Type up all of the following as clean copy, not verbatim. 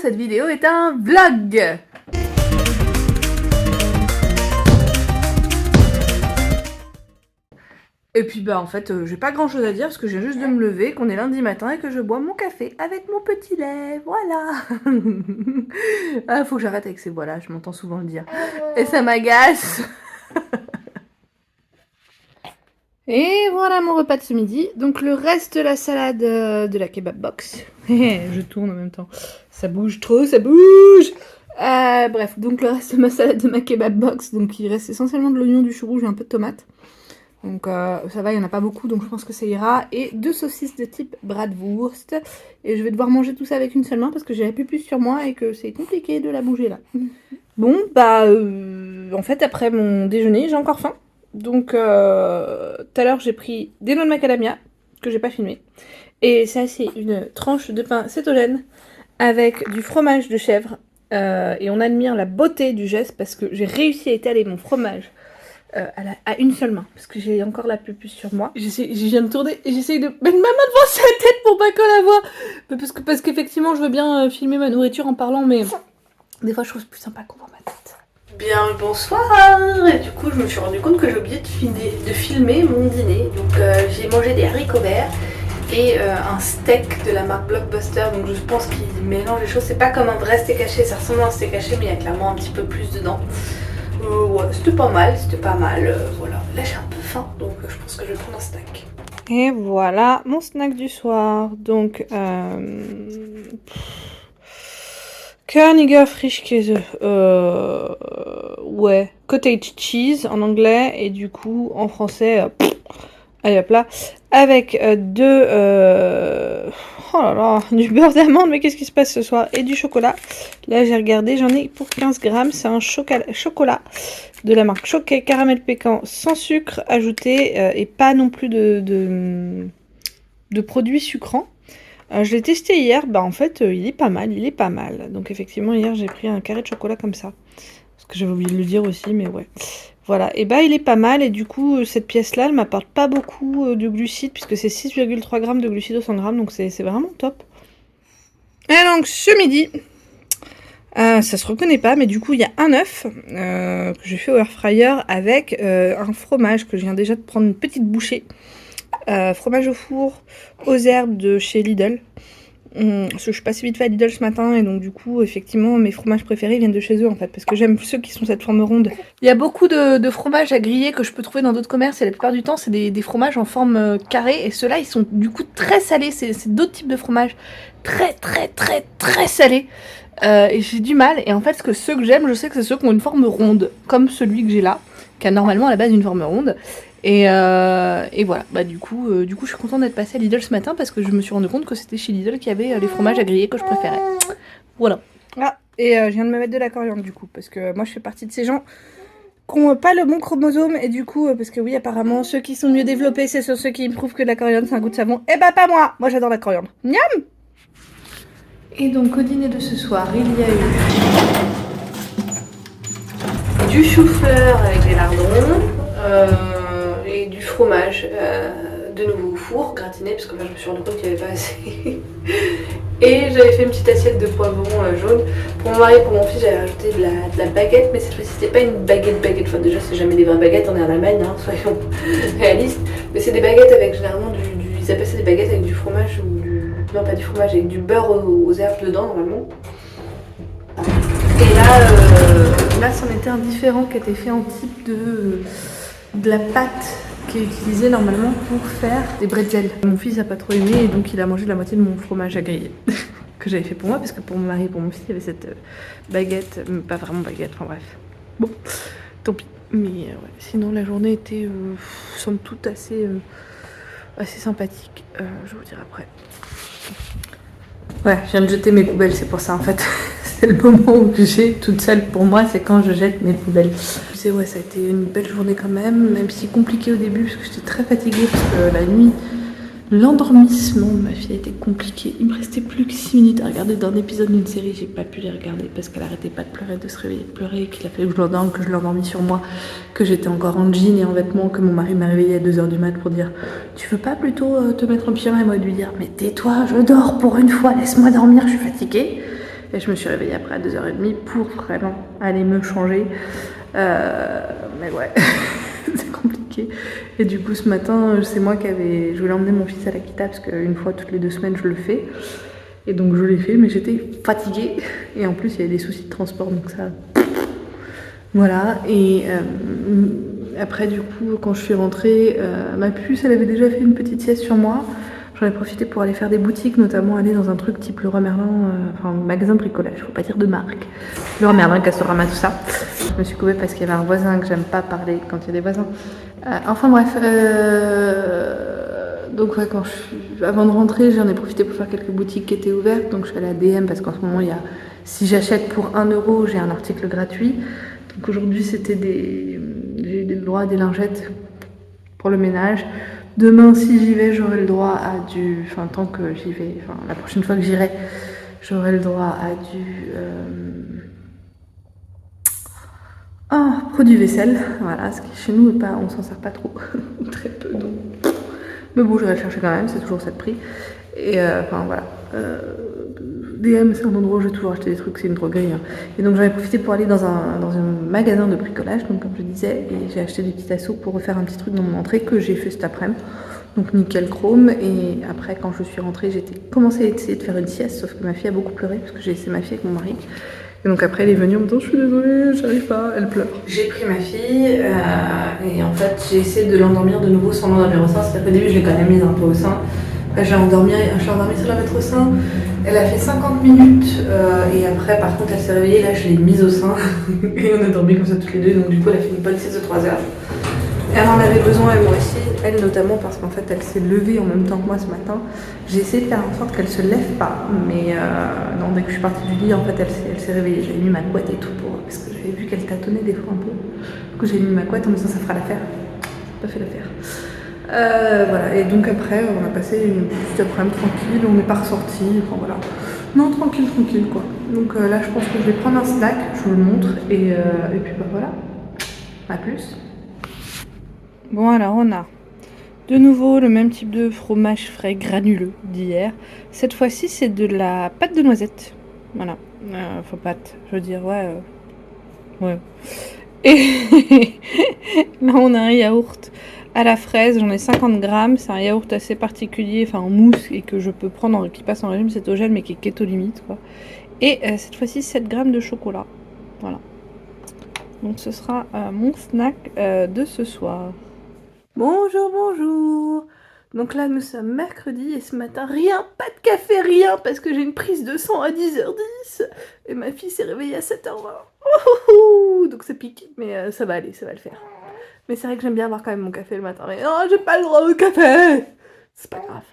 cette vidéo est un vlog. Et puis en fait j'ai pas grand chose à dire parce que j'ai juste de me lever, qu'on est lundi matin et que je bois mon café avec mon petit lait, voilà. Ah, faut que j'arrête avec ces voix-là, je m'entends souvent le dire. Et ça m'agace. Et voilà mon repas de ce midi. Donc le reste de la salade de la kebab box. Je tourne en même temps. Ça bouge trop, ça bouge. Bref, donc le reste de ma salade de ma kebab box. Donc il reste essentiellement de l'oignon, du chou rouge et un peu de tomate. Donc ça va, il n'y en a pas beaucoup, donc je pense que ça ira. Et 2 saucisses de type bratwurst. Et je vais devoir manger tout ça avec une seule main parce que j'ai la pupus sur moi et que c'est compliqué de la bouger là. Bon, en fait après mon déjeuner, j'ai encore faim. Donc tout à l'heure j'ai pris des noix de macadamia que j'ai pas filmé. Et ça c'est une tranche de pain cétogène avec du fromage de chèvre. Et on admire la beauté du geste parce que j'ai réussi à étaler mon fromage à une seule main, parce que j'ai encore la pupus sur moi. Je viens de tourner et j'essaye de mettre ma main devant sa tête pour pas qu'on la voit. Parce qu'effectivement, je veux bien filmer ma nourriture en parlant, mais des fois, je trouve plus sympa qu'on voit ma tête. Bien le bonsoir. Et du coup, je me suis rendu compte que j'ai oublié de filmer mon dîner. Donc, j'ai mangé des haricots verts et un steak de la marque Blockbuster. Donc, je pense qu'ils mélangent les choses. C'est pas comme un vrai steak haché, ça ressemble à un steak haché, mais il y a clairement un petit peu plus dedans. Ouais, c'était pas mal, voilà. Là j'ai un peu faim, donc je pense que je vais prendre un snack. Et voilà mon snack du soir. Donc, Körniger Frischkäse, ouais, cottage cheese en anglais, et du coup en français, allez hop là, avec oh là là, du beurre d'amande, mais qu'est-ce qui se passe ce soir? Et du chocolat. Là j'ai regardé, j'en ai pour 15 grammes, c'est un chocolat de la marque Choquet, caramel pécan, sans sucre ajouté, et pas non plus de produits sucrants. Je l'ai testé hier, en fait il est pas mal, donc effectivement hier j'ai pris un carré de chocolat comme ça, parce que j'avais oublié de le dire aussi, mais ouais. Voilà, et il est pas mal, et du coup cette pièce là elle m'apporte pas beaucoup de glucides puisque c'est 6,3 g de glucides au 100 g, donc c'est vraiment top. Et donc ce midi, ça se reconnaît pas, mais du coup il y a un œuf que j'ai fait au air fryer avec un fromage que je viens déjà de prendre une petite bouchée. Fromage au four aux herbes de chez Lidl. Parce que je suis passée vite fait à Lidl ce matin et donc du coup effectivement mes fromages préférés viennent de chez eux en fait, parce que j'aime ceux qui sont cette forme ronde. Il y a beaucoup de fromages à griller que je peux trouver dans d'autres commerces et la plupart du temps c'est des fromages en forme carrée, et ceux-là ils sont du coup très salés, c'est d'autres types de fromages très salés. Et j'ai du mal, et en fait ceux que j'aime, je sais que c'est ceux qui ont une forme ronde, comme celui que j'ai là, qui a normalement à la base une forme ronde. Et voilà, du coup je suis contente d'être passée à Lidl ce matin parce que je me suis rendu compte que c'était chez Lidl qu'il y avait les fromages à griller que je préférais. Voilà. Ah, et je viens de me mettre de la coriandre du coup, parce que moi je fais partie de ces gens qui n'ont pas le bon chromosome, et du coup, parce que oui apparemment ceux qui sont mieux développés c'est ceux qui me prouvent que la coriandre c'est un goût de savon. Et pas moi j'adore la coriandre. Miam. Et donc au dîner de ce soir il y a eu du chou-fleur avec des lardons, et du fromage de nouveau au four, gratiné, parce que moi je me suis rendu compte qu'il n'y avait pas assez. Et j'avais fait une petite assiette de poivrons jaunes. Pour mon mari et pour mon fils, j'avais rajouté de la baguette, mais cette fois-ci c'était pas une baguette. Enfin déjà c'est jamais des vraies baguettes, on est en Allemagne, hein, soyons réalistes. Mais c'est des baguettes avec généralement ils appellent ça des baguettes avec du fromage ou non pas du fromage, avec du beurre aux herbes dedans normalement. Et là c'en était un différent qui était fait en type de la pâte qui est utilisée normalement pour faire des bretzels. Mon fils n'a pas trop aimé et donc il a mangé la moitié de mon fromage à griller que j'avais fait pour moi, parce que pour mon mari et pour mon fils il y avait cette baguette, pas vraiment baguette, enfin bref. Bon, tant pis. Mais ouais, sinon la journée était somme toute assez sympathique, je vous dirai après. Ouais, je viens de jeter mes poubelles, c'est pour ça en fait. C'est le moment où j'ai toute seule pour moi, c'est quand je jette mes poubelles. Tu sais, ouais, ça a été une belle journée quand même si compliqué au début parce que j'étais très fatiguée, parce que la nuit, l'endormissement de ma fille a été compliqué. Il me restait plus que 6 minutes à regarder d'un épisode d'une série, j'ai pas pu les regarder parce qu'elle arrêtait pas de pleurer, de se réveiller, de pleurer, qu'il a fallu que je l'endorme, que je l'endormis sur moi, que j'étais encore en jean et en vêtements, que mon mari m'a réveillée à 2h du mat pour dire tu veux pas plutôt te mettre en pyjama, et moi de lui dire mais tais-toi, je dors pour une fois, laisse-moi dormir, je suis fatiguée. Et je me suis réveillée après à 2h30 pour vraiment aller me changer. Mais ouais, c'est compliqué. Et du coup, ce matin, c'est moi je voulais emmener mon fils à l'Akita parce qu'une fois toutes les 2 semaines, je le fais. Et donc, je l'ai fait, mais j'étais fatiguée. Et en plus, il y avait des soucis de transport, donc ça... Voilà. Et après, du coup, quand je suis rentrée, ma puce, elle avait déjà fait une petite sieste sur moi. J'en ai profité pour aller faire des boutiques, notamment aller dans un truc type Leroy Merlin, enfin magasin de bricolage, faut pas dire de marque. Leroy Merlin, Castorama, tout ça. Je me suis coupée parce qu'il y avait un voisin que j'aime pas parler quand il y a des voisins. Enfin bref, donc ouais, avant de rentrer, j'en ai profité pour faire quelques boutiques qui étaient ouvertes. Donc je suis allée à DM parce qu'en ce moment, si j'achète pour 1 €, j'ai un article gratuit. Donc aujourd'hui, j'ai le droit à des lingettes pour le ménage. Demain, si j'y vais, j'aurai le droit à tant que j'y vais, la prochaine fois que j'irai, j'aurai le droit à produit vaisselle. Voilà, ce qui chez nous, on s'en sert pas trop, très peu. Donc. Mais bon, je vais le chercher quand même, c'est toujours ça de prix. Et voilà. DM, c'est un endroit où j'ai toujours acheté des trucs, c'est une droguerie. Hein. Et donc j'en ai profité pour aller dans un magasin de bricolage, donc comme je disais, et j'ai acheté des petits assos pour refaire un petit truc dans mon entrée que j'ai fait cet après-midi. Donc nickel chrome. Et après, quand je suis rentrée, j'ai commencé à essayer de faire une sieste, sauf que ma fille a beaucoup pleuré, parce que j'ai laissé ma fille avec mon mari. Et donc après, elle est venue en me disant, je suis désolée, j'arrive pas, elle pleure. J'ai pris ma fille, et en fait, j'ai essayé de l'endormir de nouveau sans l'endormir au sein. C'est-à-dire qu'au début, je l'ai quand même mise un peu au sein. Après, je l'ai endormie sans la mettre au sein. Elle a fait 50 minutes, et après, par contre, elle s'est réveillée, là, je l'ai mise au sein. Et on a dormi comme ça toutes les deux, donc du coup, elle a fait une bonne sieste de 3 heures. Elle en avait besoin, et moi aussi, elle notamment, parce qu'en fait, elle s'est levée en même temps que moi ce matin. J'ai essayé de faire en sorte qu'elle se lève pas, mais non, dès que je suis partie du lit, en fait, elle s'est réveillée. J'avais mis ma couette et tout parce que j'avais vu qu'elle tâtonnait des fois un peu. Du coup, j'ai mis ma couette en me disant ça fera l'affaire. Ça n'a pas fait l'affaire. Voilà, et donc après, on a passé une petite après-midi tranquille, on n'est pas ressorti, enfin voilà. Non, tranquille, quoi. Donc là, je pense que je vais prendre un snack, je vous le montre, et puis bah voilà. À plus. Bon, alors on a de nouveau le même type de fromage frais granuleux d'hier. Cette fois-ci, c'est de la pâte de noisette. Voilà. Enfin, pâte, je veux dire, ouais. Et là, on a un yaourt à la fraise. J'en ai 50 grammes. C'est un yaourt assez particulier, enfin en mousse, et que je peux prendre, qui passe en régime cétogène, mais qui est keto limite, quoi. Et cette fois-ci, 7 grammes de chocolat. Voilà. Donc, ce sera mon snack de ce soir. Bonjour. Donc là, nous sommes mercredi et ce matin, rien, pas de café, rien, parce que j'ai une prise de sang à 10h10 et ma fille s'est réveillée à 7h20. Donc ça pique, mais ça va aller, ça va le faire. Mais c'est vrai que j'aime bien avoir quand même mon café le matin, mais non, j'ai pas le droit au café. C'est pas grave.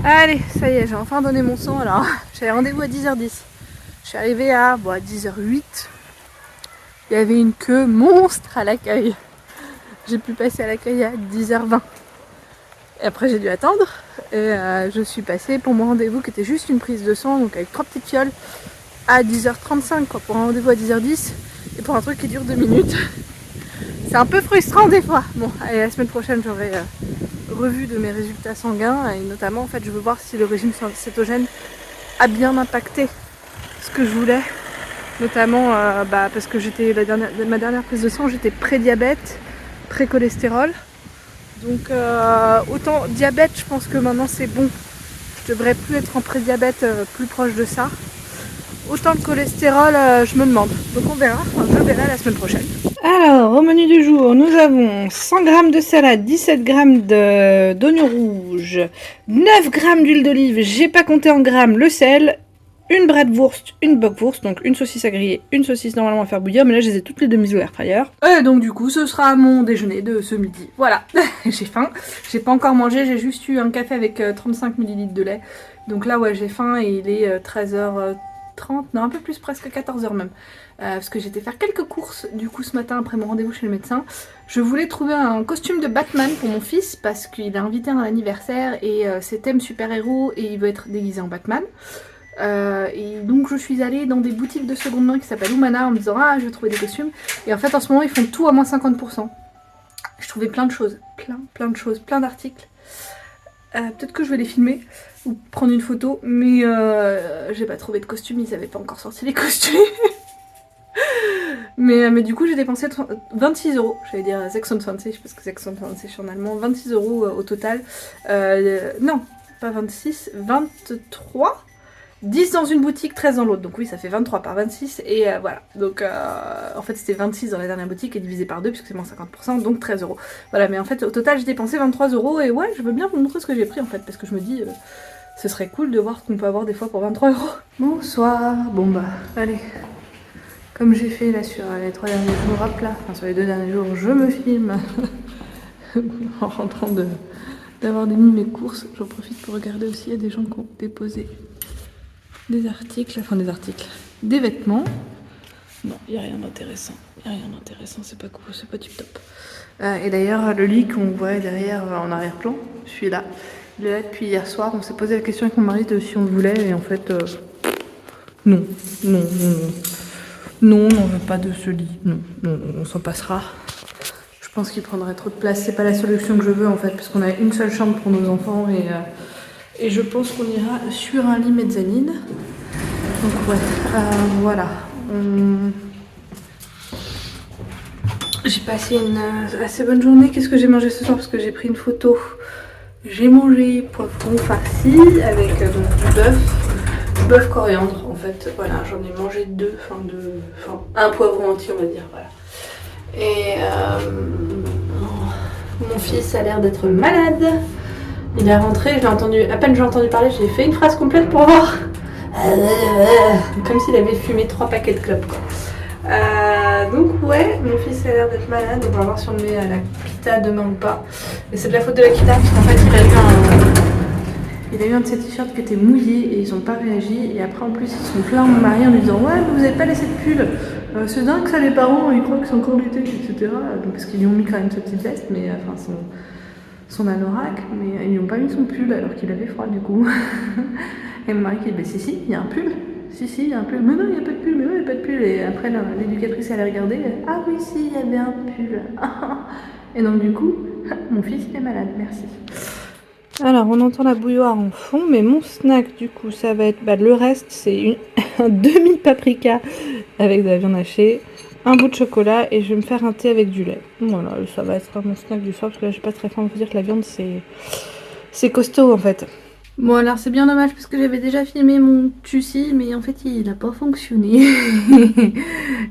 Allez, ça y est, j'ai enfin donné mon sang. Alors, j'avais rendez-vous à 10h10. Je suis arrivée à 10h08. Il y avait une queue monstre à l'accueil. J'ai pu passer à l'accueil à 10h20. Et après j'ai dû attendre. Et je suis passée pour mon rendez-vous qui était juste une prise de sang, donc avec 3 petites fioles, à 10h35 quoi, pour un rendez-vous à 10h10. Et pour un truc qui dure 2 minutes. C'est un peu frustrant des fois. Bon, allez, la semaine prochaine j'aurai revue de mes résultats sanguins. Et notamment en fait je veux voir si le régime cétogène a bien impacté ce que je voulais. Notamment parce que ma dernière prise de sang, j'étais pré-diabète, pré-cholestérol. Donc autant diabète, je pense que maintenant c'est bon. Je devrais plus être en pré-diabète, plus proche de ça. Autant le cholestérol, je me demande. Donc on verra, je verrai la semaine prochaine. Alors, au menu du jour, nous avons 100 g de salade, 17 g d'oignons rouges, 9 g d'huile d'olive, j'ai pas compté en grammes le sel, une bratwurst, une bockwurst, donc une saucisse à griller, une saucisse normalement à faire bouillir, mais là je les ai toutes les deux mises au air fryer. Et donc du coup ce sera mon déjeuner de ce midi. Voilà, j'ai faim, j'ai pas encore mangé, j'ai juste eu un café avec 35 ml de lait. Donc là ouais j'ai faim et il est 13h30, non un peu plus, presque 14h même. Parce que j'étais faire quelques courses du coup ce matin après mon rendez-vous chez le médecin. Je voulais trouver un costume de Batman pour mon fils parce qu'il est invité à un anniversaire et c'est thème super-héros et il veut être déguisé en Batman. Et donc je suis allée dans des boutiques de seconde main qui s'appellent Oumana en me disant je vais trouver des costumes, et en fait en ce moment ils font tout à moins 50%. Je trouvais plein de choses, plein de choses, plein d'articles, Peut-être que je vais les filmer ou prendre une photo, mais j'ai pas trouvé de costume, ils avaient pas encore sorti les costumes. mais du coup j'ai dépensé 26 €, j'allais dire 26, parce que 26 en allemand, 26 € au total. Non, pas 26, 23. 10 dans une boutique, 13 dans l'autre, donc oui ça fait 23 par 26 et voilà, donc en fait c'était 26 dans la dernière boutique et divisé par 2 puisque c'est moins 50%, donc 13 €. Voilà, mais en fait au total j'ai dépensé 23 € et ouais je veux bien vous montrer ce que j'ai pris en fait, parce que je me dis ce serait cool de voir ce qu'on peut avoir des fois pour 23 €. Bonsoir, bon bah allez, comme j'ai fait là sur les 3 derniers jours, hop là, enfin sur les 2 derniers jours, je me filme en rentrant d'avoir mis mes courses, j'en profite pour regarder aussi, il y a des gens qui ont déposé des articles, des vêtements. Non, il n'y a rien d'intéressant. C'est pas cool, c'est pas tip top. Et d'ailleurs, le lit qu'on voit derrière en arrière-plan, celui-là, il est là depuis hier soir. On s'est posé la question avec mon mari de si on le voulait, et en fait, non, on n'en veut pas de ce lit. Non, on s'en passera. Je pense qu'il prendrait trop de place. C'est pas la solution que je veux en fait, parce qu'on a une seule chambre pour nos enfants et je pense qu'on ira sur un lit mezzanine. Donc ouais, voilà. J'ai passé une assez bonne journée. Qu'est-ce que j'ai mangé ce soir? Parce que j'ai pris une photo. J'ai mangé poivron farci avec donc, du bœuf coriandre en fait. Voilà, j'en ai mangé deux, un poivron entier on va dire. Voilà. Et mon fils a l'air d'être malade. Il est rentré, je l'ai entendu, à peine j'ai entendu parler, j'ai fait une phrase complète pour voir. Comme s'il avait fumé 3 paquets de clopes quoi. Donc ouais, mon fils a l'air d'être malade, on va voir si on le met à la kita demain ou pas. Et c'est de la faute de la kita parce qu'en fait il a eu un de ses t-shirts qui était mouillé et ils n'ont pas réagi. Et après en plus ils sont plaints à mon mari en lui disant ouais mais vous avez pas laissé de pull. C'est dingue ça les parents, ils croient que c'est encore l'été, etc. Donc, parce qu'ils lui ont mis quand même sa petite veste, mais enfin son anorak, mais ils lui ont pas mis son pull alors qu'il avait froid du coup. Et mon mari qui dit si, il y a un pull. Si, il y a un pull. Mais non, il n'y a pas de pull, mais non, il n'y a pas de pull. Et après, l'éducatrice, elle a regardé. Ah oui, si, il y avait un pull. Et donc, du coup, mon fils, il est malade, merci. Alors, on entend la bouilloire en fond, mais mon snack, du coup, ça va être... le reste, c'est un demi-paprika avec de la viande hachée, un bout de chocolat, et je vais me faire un thé avec du lait. Voilà, ça va être mon snack du soir, parce que là, j'ai pas très faim. On peut dire que la viande, c'est costaud, en fait. Bon alors c'est bien dommage parce que j'avais déjà filmé mon Tussi mais en fait il n'a pas fonctionné.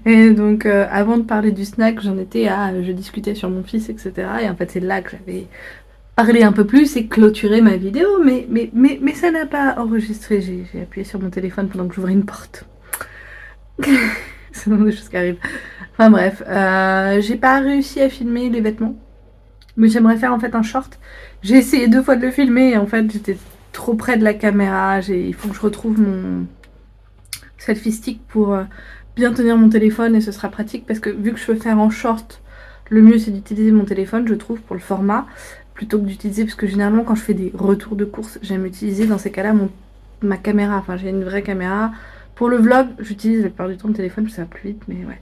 Et donc avant de parler du snack j'en étais à je discutais sur mon fils etc. Et en fait c'est là que j'avais parlé un peu plus et clôturé ma vidéo mais ça n'a pas enregistré. J'ai appuyé sur mon téléphone pendant que j'ouvrais une porte. C'est donc des choses qui arrivent. Enfin bref, j'ai pas réussi à filmer les vêtements. Mais j'aimerais faire en fait un short. J'ai essayé 2 fois de le filmer et en fait j'étais trop près de la caméra, il faut que je retrouve mon selfie stick pour bien tenir mon téléphone et ce sera pratique parce que vu que je veux faire en short, le mieux c'est d'utiliser mon téléphone je trouve pour le format plutôt que d'utiliser, parce que généralement quand je fais des retours de course j'aime utiliser dans ces cas là ma caméra, enfin j'ai une vraie caméra. Pour le vlog j'utilise la plupart du temps le téléphone parce que ça va plus vite mais ouais.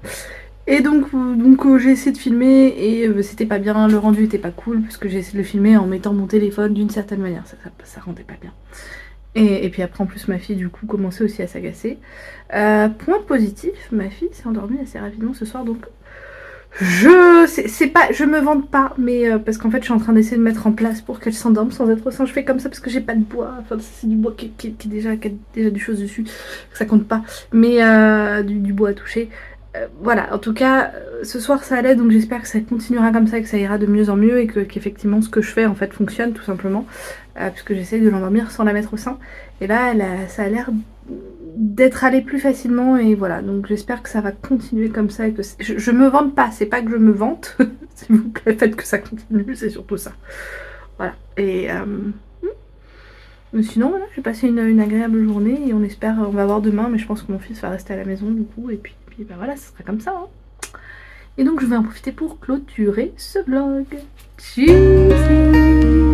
Et donc j'ai essayé de filmer et c'était pas bien, le rendu était pas cool parce que j'ai essayé de le filmer en mettant mon téléphone d'une certaine manière, ça rendait pas bien. Et puis après en plus ma fille du coup commençait aussi à s'agacer. Point positif, ma fille s'est endormie assez rapidement ce soir donc je me vante pas mais parce qu'en fait je suis en train d'essayer de mettre en place pour qu'elle s'endorme sans être au sein. Je fais comme ça parce que j'ai pas de bois, enfin c'est du bois qui a déjà des choses dessus, ça compte pas, mais du bois à toucher. Voilà, en tout cas, ce soir ça allait, donc j'espère que ça continuera comme ça et que ça ira de mieux en mieux et qu'effectivement ce que je fais en fait fonctionne tout simplement, puisque j'essaie de l'endormir sans la mettre au sein. Et là, ça a l'air d'être allé plus facilement et voilà, donc j'espère que ça va continuer comme ça et que je me vante pas, c'est pas que je me vante, s'il vous plaît, faites que ça continue, c'est surtout ça. Voilà, et mais sinon voilà, j'ai passé une agréable journée et on va voir demain, mais je pense que mon fils va rester à la maison du coup, et puis ben voilà, ce sera comme ça hein. Et donc je vais en profiter pour clôturer ce vlog. Tchuss.